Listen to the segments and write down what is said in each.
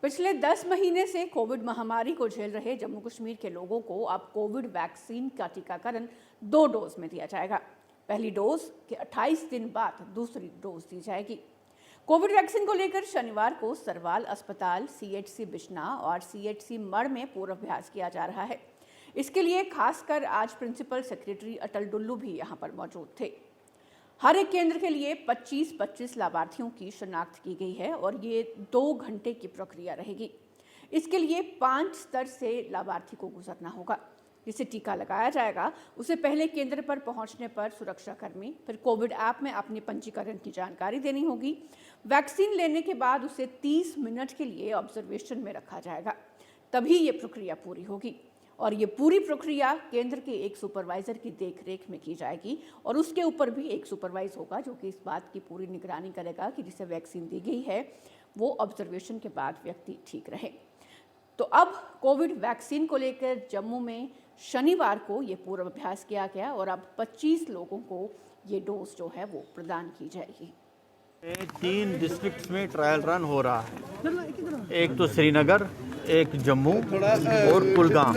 पिछले 10 महीने से कोविड महामारी को झेल रहे जम्मू कश्मीर के लोगों को अब कोविड वैक्सीन का टीकाकरण 2 डोज में दिया जाएगा। पहली डोज के 28 दिन बाद दूसरी डोज दी जाएगी। कोविड वैक्सीन को लेकर शनिवार को सरवाल अस्पताल, सीएचसी बिश्ना और सीएचसी मड़ में पूर्वाभ्यास किया जा रहा है। इसके लिए खासकर आज प्रिंसिपल सेक्रेटरी अटल डुल्लू भी यहां पर मौजूद थे। हर एक केंद्र के लिए 25-25 लाभार्थियों की शिनाख्त की गई है और ये 2 घंटे की प्रक्रिया रहेगी। इसके लिए 5 स्तर से लाभार्थी को गुजरना होगा। जिसे टीका लगाया जाएगा उसे पहले केंद्र पर पहुंचने पर सुरक्षाकर्मी फिर कोविड ऐप में अपने पंजीकरण की जानकारी देनी होगी। वैक्सीन लेने के बाद उसे 30 मिनट के लिए ऑब्जर्वेशन में रखा जाएगा, तभी ये प्रक्रिया पूरी होगी। और ये पूरी प्रक्रिया केंद्र के एक सुपरवाइजर की देखरेख में की जाएगी और उसके ऊपर भी एक सुपरवाइज होगा जो कि इस बात की पूरी निगरानी करेगा कि जिसे वैक्सीन दी गई है वो ऑब्जर्वेशन के बाद व्यक्ति ठीक रहे। तो अब कोविड वैक्सीन को लेकर जम्मू में शनिवार को ये पूर्वाभ्यास किया गया और अब 25 लोगों को ये डोज जो है वो प्रदान की जाएगी। 3 डिस्ट्रिक्ट्स में ट्रायल रन हो रहा है, एक तो श्रीनगर, एक जम्मू और कुलगाम,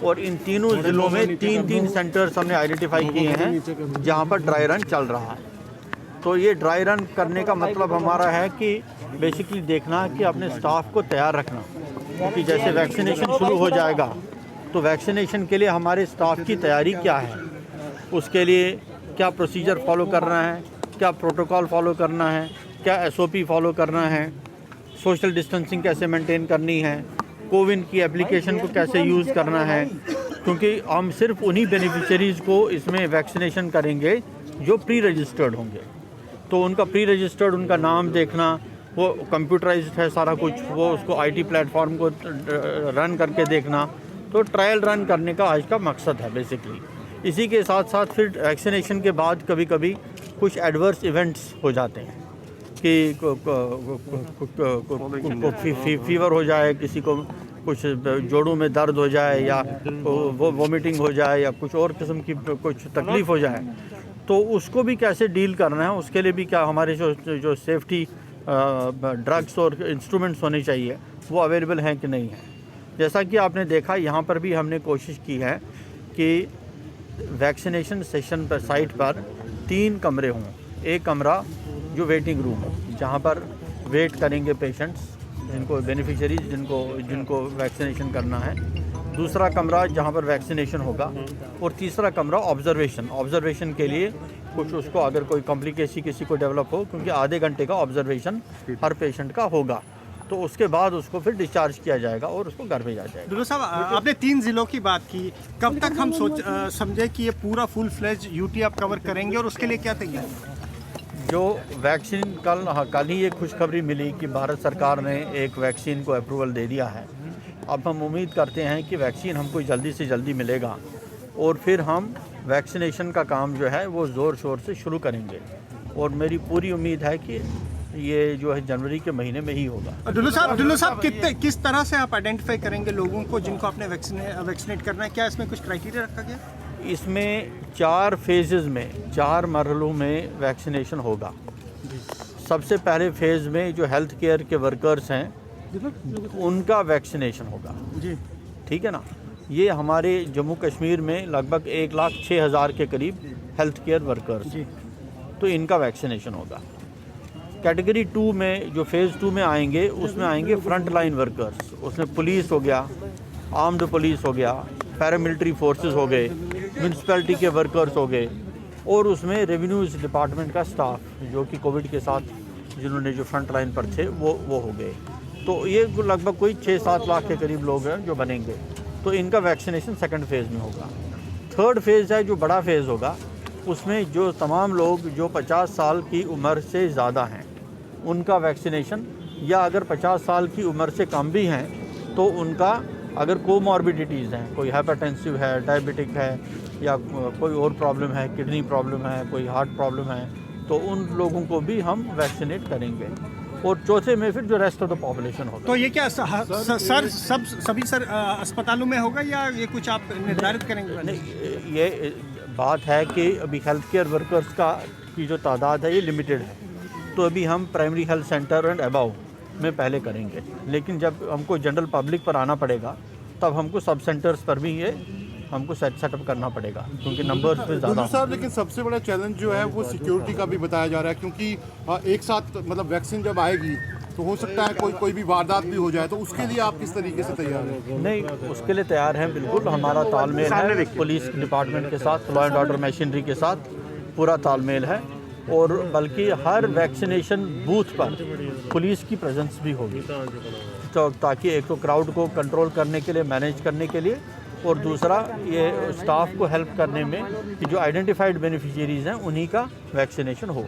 और इन तीनों ज़िलों में 3-3 सेंटर्स हमने आइडेंटिफाई किए हैं जहां पर ड्राई रन चल रहा है। तो ये ड्राई रन करने का मतलब हमारा है कि बेसिकली देखना कि अपने स्टाफ को तैयार रखना, क्योंकि जैसे वैक्सीनेशन शुरू हो जाएगा तो वैक्सीनेशन के लिए हमारे स्टाफ की तैयारी क्या है, उसके लिए क्या प्रोसीजर फॉलो करना है, क्या प्रोटोकॉल फॉलो करना है, क्या एसओपी फॉलो करना है, सोशल डिस्टेंसिंग कैसे मेंटेन करनी है, कोविन की एप्लीकेशन को कैसे यूज़ करना है, क्योंकि हम सिर्फ उन्हीं बेनिफिशरीज़ को इसमें वैक्सीनेशन करेंगे जो प्री रजिस्टर्ड होंगे। तो उनका प्री रजिस्टर्ड, उनका नाम देखना, वो कंप्यूटराइज्ड है सारा कुछ, वो उसको आईटी प्लेटफॉर्म को रन करके देखना। तो ट्रायल रन करने का आज का मकसद है बेसिकली। इसी के साथ साथ फिर वैक्सीनेशन के बाद कभी कभी कुछ एडवर्स इवेंट्स हो जाते हैं कि फीवर हो जाए, किसी को कुछ जोड़ों में दर्द हो जाए या वो वोमिटिंग हो जाए या कुछ और किस्म की कुछ तकलीफ़ हो जाए, तो उसको भी कैसे डील करना है, उसके लिए भी क्या हमारे जो सेफ्टी ड्रग्स और इंस्ट्रूमेंट्स होने चाहिए वो अवेलेबल हैं कि नहीं है। जैसा कि आपने देखा यहाँ पर भी हमने कोशिश की है कि वैक्सीनेशन सेशन पर साइट पर 3 कमरे हों। एक कमरा जो वेटिंग रूम हो, जहाँ पर वेट करेंगे पेशेंट्स, जिनको बेनिफिशरीज जिनको वैक्सीनेशन करना है। दूसरा कमरा जहाँ पर वैक्सीनेशन होगा, और तीसरा कमरा ऑब्जर्वेशन के लिए कुछ उसको अगर कोई कॉम्प्लिकेशन किसी को डेवलप हो, क्योंकि आधे घंटे का ऑब्जर्वेशन हर पेशेंट का होगा, तो उसके बाद उसको फिर डिस्चार्ज किया जाएगा और उसको घर भेजा जाएगा। डॉक्टर साहब, आपने 3 जिलों की बात की, कब तक हम समझे कि ये पूरा फुल फ्लेज यूटी आप कवर करेंगे और उसके लिए क्या तैयारी? जो वैक्सीन कल ही एक खुशखबरी मिली कि भारत सरकार ने एक वैक्सीन को अप्रूवल दे दिया है। अब हम उम्मीद करते हैं कि वैक्सीन हमको जल्दी से जल्दी मिलेगा और फिर हम वैक्सीनेशन का काम जो है वो ज़ोर शोर से शुरू करेंगे, और मेरी पूरी उम्मीद है कि ये जो है जनवरी के महीने में ही होगा। डुल्लू साहब किस तरह से आप आइडेंटिफाई करेंगे लोगों को जिनको आपने वैक्सीनेट करना है? क्या इसमें कुछ क्राइटेरिया रखा गया? इसमें 4 फेजेज़ में 4 मरहलों में वैक्सीनेशन होगा। सबसे पहले फेज़ में जो हेल्थ केयर के वर्कर्स हैं उनका वैक्सीनेशन होगा जी, ठीक है ना। ये हमारे जम्मू कश्मीर में लगभग 1,06,000 के करीब हेल्थ केयर वर्कर्स जी, तो इनका वैक्सीनेशन होगा। कैटेगरी 2 में जो फेज़ 2 में आएंगे उसमें आएंगे फ्रंट लाइन वर्कर्स, उसमें पुलिस हो गया, आर्म्ड पुलिस हो गया, पैरामिलिट्री फोर्सेस हो गए, म्यूनसिपैलिटी के वर्कर्स हो गए, और उसमें रेवेन्यूज़ डिपार्टमेंट का स्टाफ जो कि कोविड के साथ जिन्होंने जो फ्रंट लाइन पर थे वो हो गए। तो ये लगभग कोई 6-7 लाख के करीब लोग हैं जो बनेंगे। तो इनका वैक्सीनेशन सेकंड फेज़ में होगा। थर्ड फेज़ है जो बड़ा फेज़ होगा, उसमें जो तमाम लोग जो 50 साल की उम्र से ज़्यादा हैं उनका वैक्सीनेशन, या अगर 50 साल की उम्र से कम भी हैं तो उनका अगर कोमॉर्बिडिटीज़ हैं, कोई हाइपरटेंसिव है, डायबिटिक है, या कोई और प्रॉब्लम है, किडनी प्रॉब्लम है, कोई हार्ट प्रॉब्लम है, तो उन लोगों को भी हम वैक्सीनेट करेंगे। और चौथे में फिर जो रेस्ट ऑफ द पॉपुलेशन होगा। तो ये क्या सभी अस्पतालों में होगा या ये कुछ आप निर्धारित करेंगे? नहीं, ये बात है कि अभी हेल्थ केयर वर्कर्स की जो तादाद है ये लिमिटेड है, तो अभी हम प्राइमरी हेल्थ सेंटर एंड अबाउ में पहले करेंगे, लेकिन जब हमको जनरल पब्लिक पर आना पड़ेगा तब हमको सब सेंटर्स पर भी ये हमको सेटअप करना पड़ेगा, क्योंकि नंबर्स पे ज़्यादा गुरु साहब, लेकिन सबसे बड़ा चैलेंज जो है वो सिक्योरिटी का भी बताया जा रहा है, क्योंकि एक साथ मतलब वैक्सीन जब आएगी तो हो सकता है कोई भी वारदात भी हो जाए, तो उसके लिए आप किस तरीके से तैयार हैं? नहीं, उसके लिए तैयार हैं बिल्कुल। हमारा तालमेल है पुलिस डिपार्टमेंट के साथ, लॉ एंड ऑर्डर मशीनरी के साथ पूरा तालमेल है, और बल्कि हर वैक्सीनेशन बूथ पर पुलिस की प्रेजेंस भी होगी, तो ताकि एक तो क्राउड को कंट्रोल करने के लिए, मैनेज करने के लिए, और दूसरा ये स्टाफ को हेल्प करने में कि जो आइडेंटिफाइड बेनिफिशियरीज़ हैं उन्हीं का वैक्सीनेशन हो।